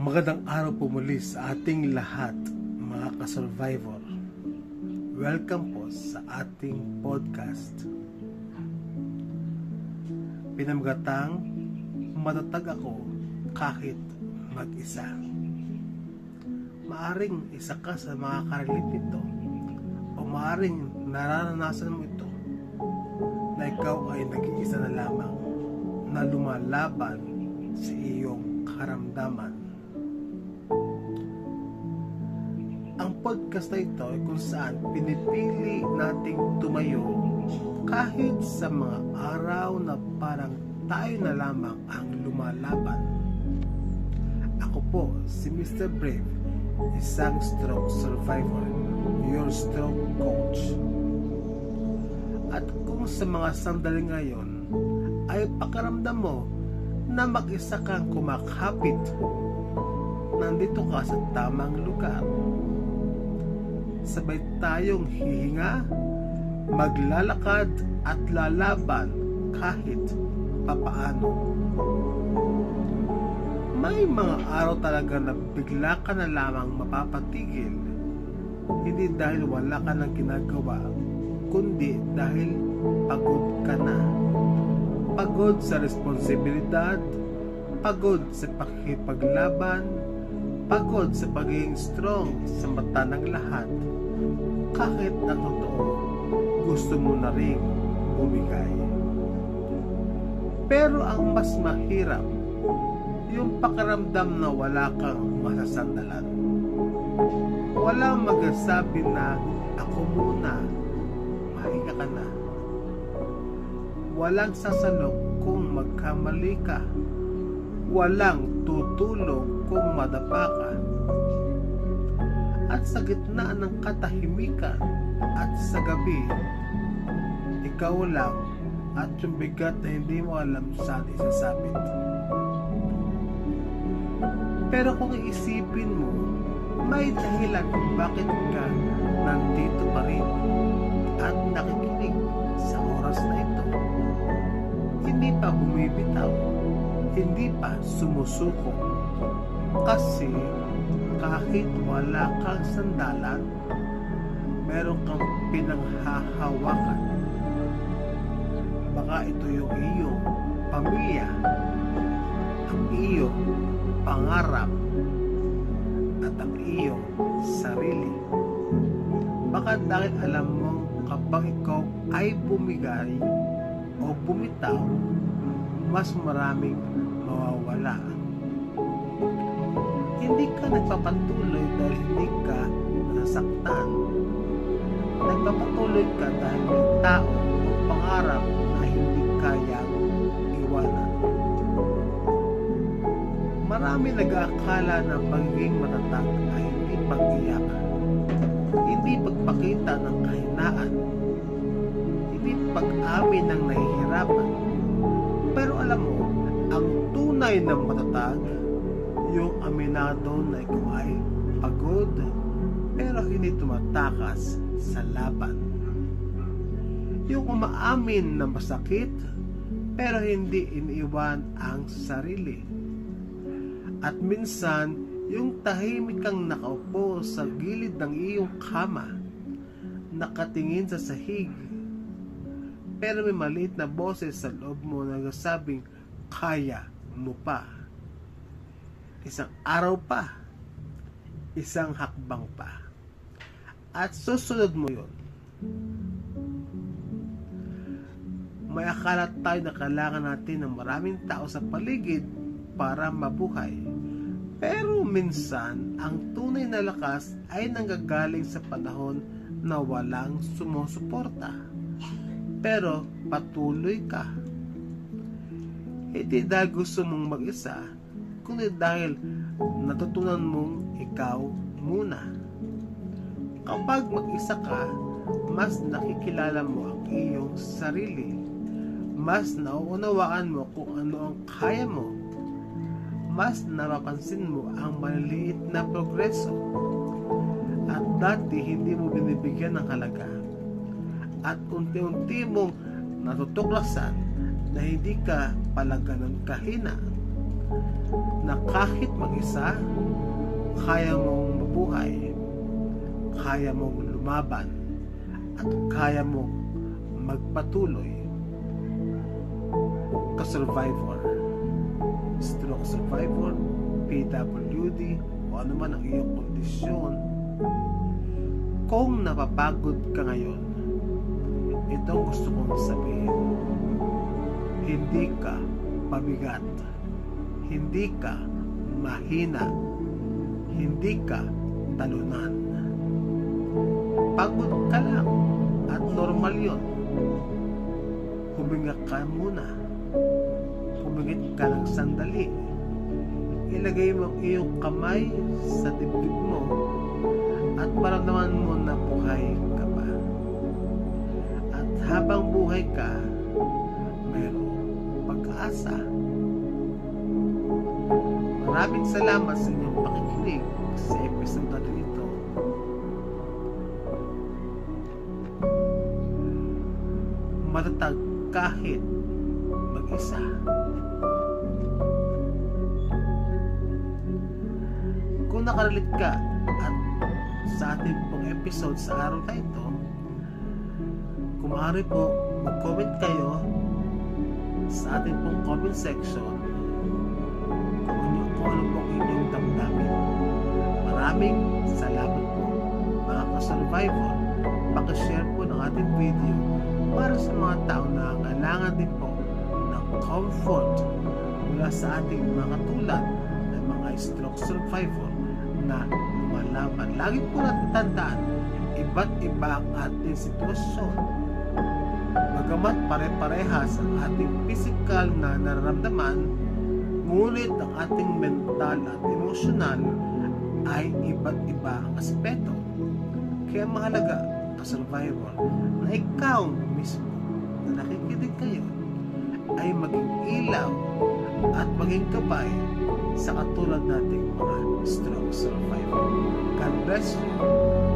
Magandang araw po muli sa ating lahat, mga ka-survivor. Welcome po sa ating podcast. Pinamagatang matatag ako kahit mag-isa. Maaring isa ka sa mga karelate nito o maaring nararanasan mo ito na ikaw ay nag-iisa na lamang na lumalaban sa iyong karamdaman. Ang podcast na ito ay kung saan pinipili nating tumayo kahit sa mga araw na parang tayo na lamang ang lumalaban. Ako po si Mr. Brave, isang stroke survivor, your stroke coach. At kung sa mga sandali ngayon ay pakiramdam mo na mag-isa kang kumakapit, nandito ka sa tamang lugar. Sabay tayong hihinga, maglalakad at lalaban kahit papaano. May mga araw talaga na bigla ka na lamang mapapatigil, hindi dahil wala ka nang ginagawa, kundi dahil pagod ka na. Pagod sa responsibilidad, pagod sa pakikipaglaban, pagod sa pagiging strong sa mata ng lahat. Kahit na totoo, gusto mo na rin bumigay. Pero ang mas mahirap, yung pakiramdam na wala kang masasandalan. Walang magsasabi na ako muna, mahinga ka na. Walang sasalok kung magkamali ka. Walang tutulong kung madapa ka. At sa gitna ng katahimikan at sa gabi, ikaw lang at yung bigat na hindi mo alam saan isasabit. Pero kung iisipin mo, may dahilan kung bakit ka nandito pa rin at nakikinig sa oras na ito. Hindi pa bumibitaw, hindi pa sumusuko. Kasi kahit wala kang sandalan, meron kang pinanghahawakan. Baka ito yung iyong pamilya, ang iyong pangarap, at ang iyong sarili. Baka dahil alam mo kapag ikaw ay bumigay o bumitaw, mas maraming mawawala. Hindi ka nagpapatuloy dahil hindi ka nasaktan. Nagpapatuloy ka dahil may tao o pangarap na hindi kayang iwanan. Marami nag-aakala na pagiging matatag ay hindi pag-iyak, hindi pagpakita ng kahinaan, hindi pag-amin ng nahihirapan. Pero alam mo, ang tunay na matatag, yung aminado na ikaw ay pagod pero hindi tumatakas sa laban. Yung umaamin na masakit pero hindi iniiwan ang sarili. At minsan, yung tahimik kang nakaupo sa gilid ng iyong kama, nakatingin sa sahig, pero may maliit na boses sa loob mo na nagsasabing, kaya mo pa. Isang araw pa, isang hakbang pa, at susunod mo yun. May akala tayo na kailangan natin ng maraming tao sa paligid para mabuhay. Pero minsan, ang tunay na lakas ay nanggagaling sa panahon na walang sumusuporta. Pero patuloy ka. Hindi dahil gusto mong mag-isa, kundi dahil natutunan mong ikaw muna. Kapag mag-isa ka, mas nakikilala mo ang iyong sarili. Mas nauunawaan mo kung ano ang kaya mo. Mas napapansin mo ang maliliit na progreso. At dati hindi mo binibigyan ng halaga. At unti-unti mong natutuklasan na hindi ka pala ganun kahina. na kahit mag-isa, kaya mong mabuhay, kaya mong lumaban, at kaya mong magpatuloy. Ka-survivor, stroke survivor, PWD, o ano man ang iyong kondisyon, kung napapagod ka ngayon, ito ang gusto kong sabihin: hindi ka pabigat, hindi ka mahina, hindi ka talunan. Pagod ka lang at normal yun. Huminga ka muna, humingit ka ng sandali, ilagay mo ang iyong kamay sa dibdib mo at maramdaman mo na buhay ka pa. At habang buhay ka, mayroong pag-asa. Maraming salamat sa inyong pakikinig sa episode natin ito. Matatag kahit mag-isa. Kung nakarelate ka at sa ating pong episode sa araw na ito, kung maaari po, mag-comment kayo sa ating pong comment section kung ano po ang inyong damdamin. Maraming salamat po, mga ka-survivor. Pakishare po ng ating video para sa mga tao na kailangan din po ng comfort mula sa ating mga katulad ng mga stroke survivor na lumalaban. Lagi po natin tandaan, iba't iba ang ating sitwasyon. Bagamat pare-parehas ang ating physical na nararamdaman, ngunit ang ating mental at emosyonal ay iba't iba ang aspeto. Kaya mahalaga, ka-survivor, na ikaw mismo na nakikinig kayo ay maging ilaw at maging gabay sa katulad nating mga stroke survivor. God bless you.